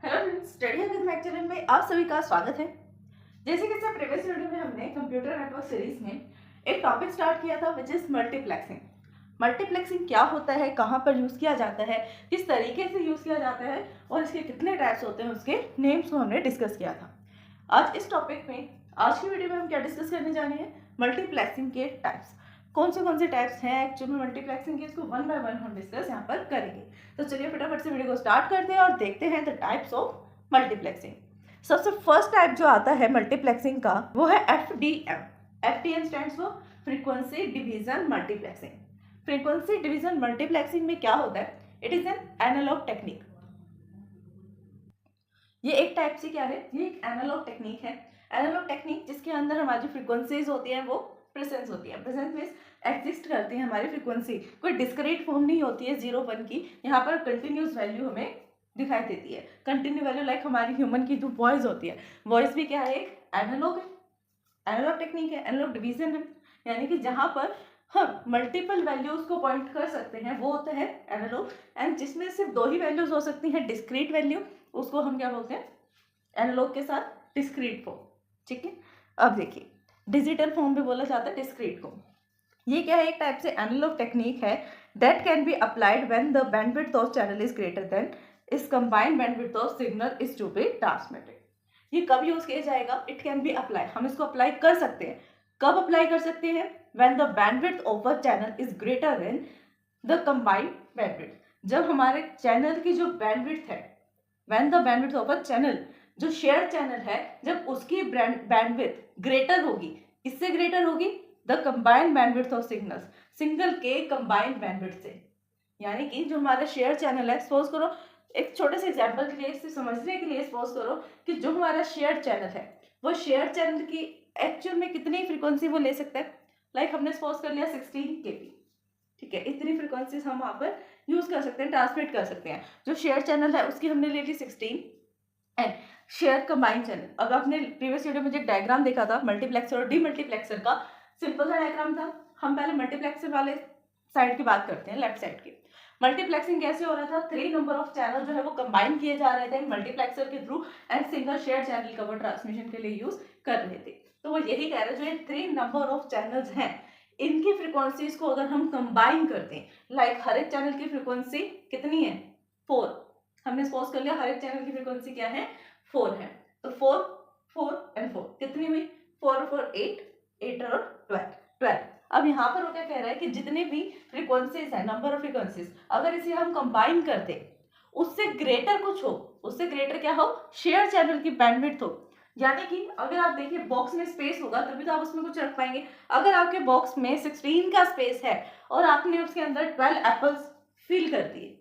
Hello friends, study with Mac channel में आप सभी का स्वागत है। जैसे कि सर प्रीवियस वीडियो में हमने कंप्यूटर नेटवर्क सीरीज में एक टॉपिक स्टार्ट किया था विच इज मल्टीप्लेक्सिंग। मल्टीप्लेक्सिंग क्या होता है, कहाँ पर यूज़ किया जाता है, किस तरीके से यूज़ किया जाता है और इसके कितने टाइप्स होते हैं, उसके नेम्स को हमने डिस्कस किया था। आज इस टॉपिक में, आज की वीडियो में हम क्या डिस्कस करने जा रहे हैं, मल्टीप्लेक्सिंग के टाइप्स। कौन से टाइप्स हैं एक्चुअली मल्टीप्लेक्सिंग के, इसको वन बाय वन हम डिस्कस यहाँ पर करेंगे। तो चलिए फटाफट से वीडियो को स्टार्ट करते हैं और देखते हैं द टाइप्स ऑफ मल्टीप्लेक्सिंग। सबसे फर्स्ट टाइप जो आता है मल्टीप्लेक्सिंग का वो है FDM। FDM stands for frequency division multiplexing. Frequency division multiplexing में क्या होता है, it is an analog technique. ये एक टाइप से क्या है, ये एक एनालॉग टेक्निक है। एनालॉग टेक्निक जिसके अंदर हमारी जो फ्रीक्वेंसीज होती हैं वो प्रेजेंस होती है। प्रेजेंस मीन्स एग्जिस्ट करती है हमारी फ्रीक्वेंसी, कोई डिस्क्रीट फॉर्म नहीं होती है 0 1 की। यहाँ पर कंटिन्यूस वैल्यू हमें दिखाई देती है। कंटिन्यू वैल्यू लाइक हमारी ह्यूमन की जो वॉइस होती है, वॉइस भी क्या है, एक एनालॉग है, एनालॉग टेक्निक है, एनालॉग डिवीजन है। यानी कि जहाँ पर हम मल्टीपल वैल्यूज को पॉइंट कर सकते हैं वो होता है एनालॉग। एंड जिसमें सिर्फ 2 ही वैल्यूज हो सकती हैं डिस्क्रीट वैल्यू, उसको हम क्या बोलते हैं, एनालॉग के साथ डिस्क्रीट फॉर्म। ठीक है, अब देखिए डिजिटल फॉर्म भी बोला जाता है डिस्क्रीट को। ये क्या है, एक टाइप से एनालॉग टेक्निक है that can be applied when the bandwidth of channel is greater than is combined bandwidth of signal is to be transmitted. ये कब यूज किया जाएगा, इट कैन बी अप्लाई, हम इसको अप्लाई कर सकते हैं। कब अप्लाई कर सकते हैं, when the bandwidth of a channel is greater then the combined bandwidth. जब हमारे चैनल की जो बैंडविड्थ है, when the bandwidth of a channel, जो शेयर चैनल है, जब उसकी बैंडविड्थ ग्रेटर होगी, इससे ग्रेटर होगी the combined bandwidth of signals, single के कंबाइंड बैंडविड्थ से। यानी कि जो हमारा शेयर चैनल है, सपोज करो एक छोटे से एग्जांपल के लिए, इसे समझने के लिए सपोज करो कि जो हमारा शेयर चैनल है वो शेयर चैनल की एक्चुअल में कितनी फ्रीक्वेंसी वो ले सकता है, लाइक हमने सपोज कर लिया 16 kb। ठीक है, इतनी फ्रीक्वेंसीज हम वहाँ पर यूज कर सकते हैं, ट्रांसमिट कर सकते हैं। जो शेयर चैनल है उसकी हमने ले ली 16 एंड शेयर कंबाइंड चैनल। अगर आपने प्रीवियस वीडियो में जो डायग्राम देखा था मल्टीप्लेक्सर और डीमल्टीप्लेक्सर का, सिंपल सा डायग्राम था। हम पहले मल्टीप्लेक्सर वाले साइड की बात करते हैं, लेफ्ट साइड की। मल्टीप्लेक्सिंग कैसे हो रहा था, 3 नंबर ऑफ चैनल जो है वो कंबाइन किए जा रहे थे मल्टीप्लेक्सर के through and single share channel का वो ट्रांसमिशन के लिए यूज कर रहे थे। तो वो यही कह रहे हैं, जो ये 3 नंबर ऑफ चैनल्स हैं इनकी फ्रीक्वेंसीज को अगर हम कंबाइन करते हैं, लाइक हर एक चैनल की फ्रीक्वेंसी कितनी है, 4। हमने सपोज कर लिया हर एक चैनल की फ्रीक्वेंसी क्या है, 4 है। तो 4 4 एंड 4 कितनी हुई, 4 और 4 8, 8 और 12। अब यहाँ पर वो क्या कह रहा है कि जितने भी फ्रीक्वेंसीज है, नंबर ऑफ फ्रीक्वेंसीज, अगर इसे हम कंबाइन कर दें, उससे ग्रेटर कुछ हो, उससे ग्रेटर क्या हो, शेयर चैनल की बैंडविड्थ हो। यानी कि अगर आप देखिए बॉक्स में स्पेस होगा तभी तो आप उसमें कुछ रख पाएंगे। अगर आपके बॉक्स में 16 का स्पेस है और आपने उसके अंदर 12 एप्पल्स फिल कर दिए,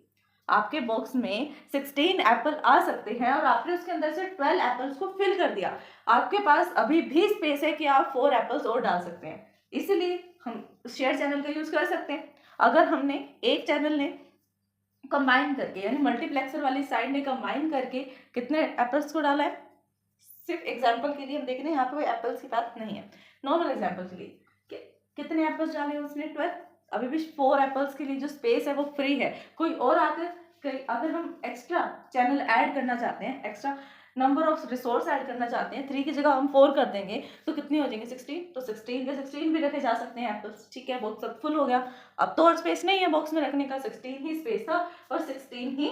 आपके बॉक्स में 16 एप्पल आ सकते हैं और आपने उसके अंदर से 12 एप्पल्स को फिल कर दिया, आपके पास अभी भी स्पेस है कि आप 4 एप्पल्स और डाल सकते हैं। इसीलिए हम शेयर चैनल का यूज कर सकते हैं। अगर हमने एक चैनल ने कंबाइन करके, यानी मल्टीप्लेक्सर वाली साइड ने कंबाइन करके कितने एप्पल्स को डाला है, सिर्फ एग्जांपल के लिए हम देख रहे हैं, यहाँ पे कोई एप्पल्स की बात नहीं है, नॉर्मल एग्जांपल के लिए कितने एप्पल्स डाले उसने, 12। अभी भी 4 एप्पल्स के लिए जो स्पेस है वो फ्री है। कोई और आकर, अगर हम एक्स्ट्रा चैनल ऐड करना चाहते हैं, extra number of resource add करना चाहते हैं, 3 की जगह हम 4 कर देंगे तो कितनी हो जाएंगे, 16। तो 16 के 16 भी रखे जा सकते हैं एप्पल्स। ठीक है, बॉक्स अब फुल हो गया, अब तो और स्पेस नहीं है बॉक्स में रखने का, 16 ही स्पेस था और 16 ही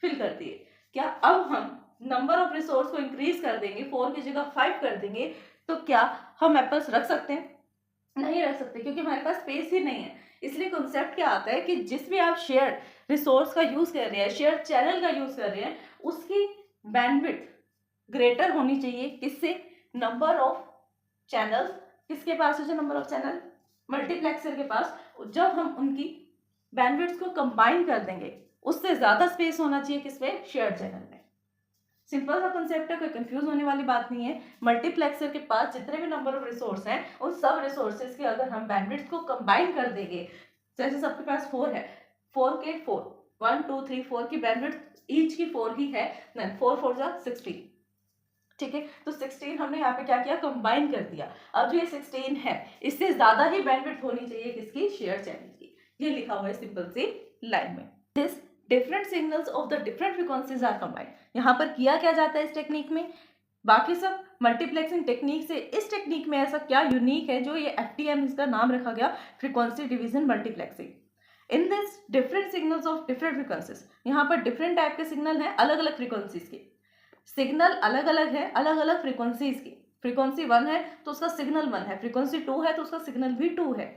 फिल कर दिए। क्या अब हम नंबर ऑफ रिसोर्स को इंक्रीज कर देंगे, 4 की जगह 5 कर देंगे, तो क्या हम एप्पल्स रख सकते हैं, नहीं रख सकते, क्योंकि हमारे पास स्पेस ही नहीं है। इसलिए कॉन्सेप्ट क्या आता है कि जिस भी आप शेयर रिसोर्स का यूज कर रहे हैं, शेयर चैनल का यूज कर रहे हैं, उसकी बैंडविड्थ ग्रेटर होनी चाहिए, किससे, नंबर ऑफ चैनल्स, किसके पास है जो नंबर ऑफ चैनल, मल्टीप्लेक्सर के पास। जब हम उनकी बैंडविड्थ को कंबाइन कर देंगे, उससे ज्यादा स्पेस होना चाहिए किसमें, शेयर चैनल में। सिंपल सा कंसेप्ट है, कोई कंफ्यूज होने वाली बात नहीं है। मल्टीप्लेक्सर के पास जितने भी नंबर ऑफ रिसोर्स हैं, उन सब रिसोर्सेज के अगर हम बैंडविड्थ को कंबाइन कर देंगे, जैसे सबके पास 4 है, 4 के 4, 1 2 3 4 की बैंडविड्थ ईच की 4 ही है, देन 4 4 जा 16। ठीक है, तो 16 हमने यहाँ पे क्या किया, कंबाइन कर दिया। अब जो ये 16 है, इससे ज्यादा ही बैंडविड्थ होनी चाहिए किसकी, शेयर चैनल की। ये लिखा हुआ है सिंपल सी लाइन में। This different signals of the different frequencies are combined. यहाँ पर किया क्या जाता है इस टेक्निक में, बाकी सब मल्टीप्लेक्सिंग टेक्निक से इस टेक्निक में ऐसा क्या यूनिक है जो ये FTM इसका नाम रखा गया, frequency division multiplexing. In this different signals of different frequencies, यहाँ पर डिफरेंट टाइप के सिग्नल हैं अलग अलग फ्रीक्वेंसीज के, सिग्नल अलग अलग है अलग अलग फ्रीक्वेंसीज की। फ्रीक्वेंसी 1 है तो उसका सिग्नल 1 है, फ्रीक्वेंसी 2 है तो उसका सिग्नल भी 2 है,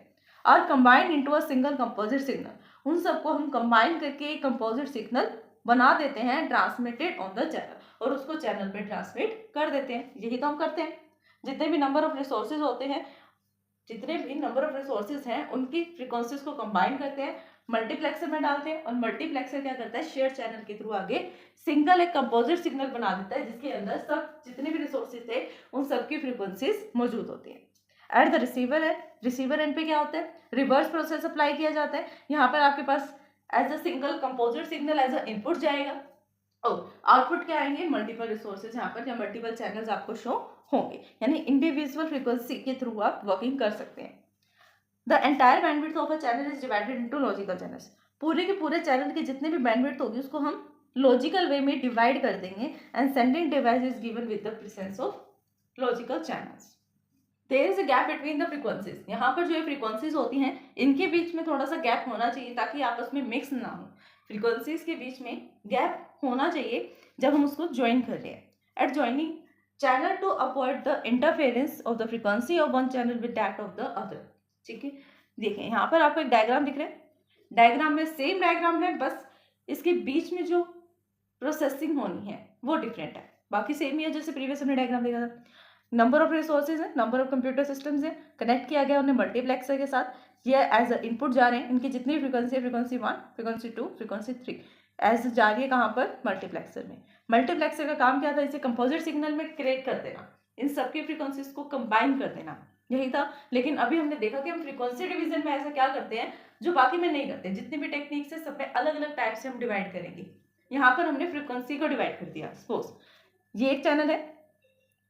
और combined into a single composite signal. उन सबको हम कंबाइन करके एक कंपोजिट सिग्नल बना देते हैं, ट्रांसमिटेड ऑन द चैनल, और उसको चैनल पे ट्रांसमिट कर देते हैं। यही तो हम करते हैं। जितने भी नंबर ऑफ रिसोर्सेज होते हैं, जितने भी नंबर ऑफ रिसोर्सेज हैं उनकी फ्रीक्वेंसीज को कंबाइन करते हैं, मल्टीप्लेक्सर में डालते हैं, और मल्टीप्लेक्सर क्या करता है, शेयर चैनल के थ्रू आगे सिंगल एक कंपोजिट सिग्नल बना देता है जिसके अंदर सब जितने भी रिसोर्सेज थे उन सब की फ्रीक्वेंसीज मौजूद होती हैं। एट द रिसीवर है, रिसीवर एंड पे क्या होता है, रिवर्स प्रोसेस अप्लाई किया जाता है। यहाँ पर आपके पास as a single composite signal as a input जाएगा, और आउटपुट क्या आएंगे, मल्टीपल रिसोर्सेज यहाँ पर या मल्टीपल चैनल्स आपको शो होंगे, यानी इंडिविजुअल फ्रीक्वेंसी के थ्रू आप वर्किंग कर सकते हैं। The entire bandwidth of a channel is divided into logical channels. पूरे के पूरे चैनल के जितने भी बैंडविड्थ होगी उसको हम लॉजिकल वे में डिवाइड कर देंगे, and sending device is given with the presence of logical channels. There is a gap between the frequencies. यहाँ पर जो ये फ्रीक्वेंसीज होती हैं इनके बीच में थोड़ा सा गैप होना चाहिए ताकि आपस में मिक्स ना हो। फ्रीक्वेंसीज के बीच में गैप होना चाहिए जब हम उसको ज्वाइन कर रहे हैं। At joining channel to avoid the interference of the frequency of one channel with that of the other. ठीक है, देखिए यहाँ पर आपको एक डायग्राम दिख रहा है, डायग्राम में सेम डायग्राम है, बस इसके बीच में जो प्रोसेसिंग होनी है वो डिफरेंट है, बाकी सेम ही है जैसे प्रीवियस हमने डायग्राम देखा था। नंबर ऑफ रिसोर्सेज है, नंबर ऑफ कंप्यूटर सिस्टम्स है, कनेक्ट किया गया उन्हें मल्टीप्लेक्सर के साथ, ये एज अ इनपुट जा रहे हैं, इनकी जितनी फ्रीक्वेंसी है, फ्रीक्वेंसी 1, फ्रीक्वेंसी 2, फ्रीक्वेंसी 3 एज जा रही है कहाँ पर, मल्टीप्लेक्सर में। मल्टीप्लेक्सर का काम क्या था, इसे कंपोजिट सिग्नल में क्रिएट कर देना, इन सबकी फ्रीक्वेंसीज को कंबाइन कर देना, यही था। लेकिन अभी हमने देखा कि हम फ्रीक्वेंसी डिवीजन में ऐसा क्या करते हैं जो बाकी में नहीं करते, जितनी भी टेक्निक्स है सब में अलग अलग टाइप से हम डिवाइड करेंगे। यहाँ पर हमने फ्रीक्वेंसी को डिवाइड कर दिया। सपोज ये एक चैनल है,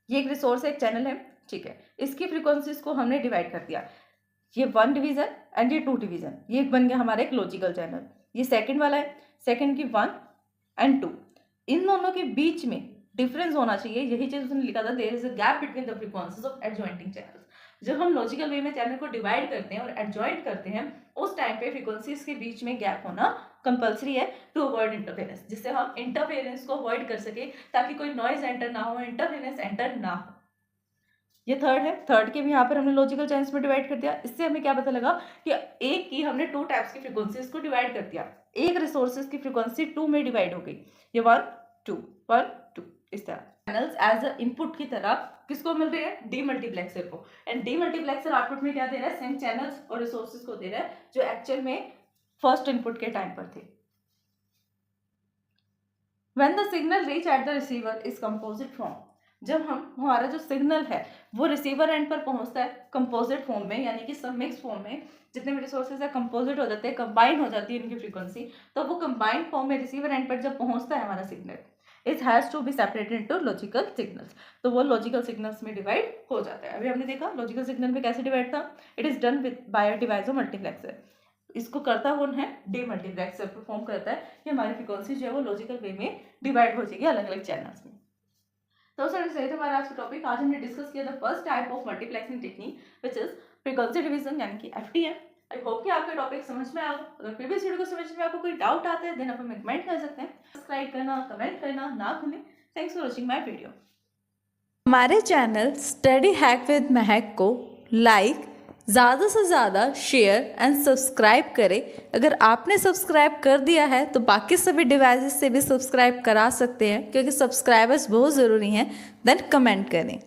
ये एक रिसोर्स है, एक चैनल है, ठीक है, इसकी फ्रीक्वेंसीज को हमने डिवाइड कर दिया, ये 1 डिवीजन एंड ये 2 डिवीजन, ये बन गया हमारा एक लॉजिकल चैनल। ये सेकंड वाला है, सेकंड की 1 एंड 2, इन दोनों के बीच में डिफरेंस होना चाहिए, यही चीज उसने लिखा था, there is a gap between the frequencies of adjoining channels. जब हम लॉजिकल वे में चैनल को डिवाइड करते हैं और एडजॉइंट करते हैं उस टाइम पे फ्रीक्वेंसीज के बीच में गैप होना कंपल्सरी है टू अवॉइड इंटरफेरेंस, जिससे हम इंटरफेरेंस को अवॉइड कर सके ताकि कोई नॉइज एंटर ना हो, इंटरफेरेंस एंटर ना हो। ये थर्ड है, थर्ड के भी यहाँ पर हमने लॉजिकल चैनल्स में डिवाइड कर दिया। इससे हमें क्या पता लगा कि एक की हमने 2 टाइप्स की फ्रीक्वेंसीज को डिवाइड कर दिया, एक रिसोर्सेज की फ्रीक्वेंसी 2 में डिवाइड हो गई, ये 1 2 1 2 इस तरह। चैनल्स एज अ इनपुट की तरह किसको मिल रही है, डीमल्टीप्लेक्सर को, एंड डीमल्टीप्लेक्सर आउटपुट में क्या दे रहा है, सेम चैनल्स और रिसोर्सेज को दे रहा है जो एक्चुअल में फर्स्ट इनपुट के टाइम पर थे। When the signal reach at the receiver is composite form, जब हमारा जो सिग्नल है वो रिसीवर एंड पर पहुंचता है कंपोजिट फॉर्म में, यानी कि सब मिक्स फॉर्म में, जितने भी रिसोर्सेज है कंपोजिट हो जाते हैं, कंबाइन हो जाती है इनकी फ्रीक्वेंसी, तो वो कंबाइंड फॉर्म में रिसीवर एंड पर जब पहुंचता है हमारा signal, it has to be separated into logical signals, तो वो लॉजिकल सिग्नल्स में डिवाइड हो जाता है। अभी हमने देखा लॉजिकल सिग्नल में कैसे डिवाइड था, it is done with by a device of multiplexer. इसको करता कौन है, डीमल्टीप्लेक्सर परफॉर्म करता है कि हमारी फ्रीक्वेंसी जो है वो लॉजिकल वे में डिवाइड हो जाएगी अलग अलग चैनल्स में। तो सर सही था हमारा आज का टॉपिक। आज हमने डिस्कस किया the first type of multiplexing technique which is frequency division यानी कि FTM। आई होप कि आपका टॉपिक समझ में आया। अगर प्रीवियस वीडियो को समझने में आपको कोई डाउट आता है देन आप हमें कमेंट कर सकते हैं। सब्सक्राइब करना, कमेंट करना ना भूलें। Thanks for watching my video. हमारे चैनल स्टडी हैक विद महक को लाइक, ज़्यादा से ज़्यादा शेयर एंड सब्सक्राइब करें। अगर आपने सब्सक्राइब कर दिया है तो बाकी सभी डिवाइसेस से भी सब्सक्राइब करा सकते हैं, क्योंकि सब्सक्राइबर्स बहुत ज़रूरी हैं। देन कमेंट करें।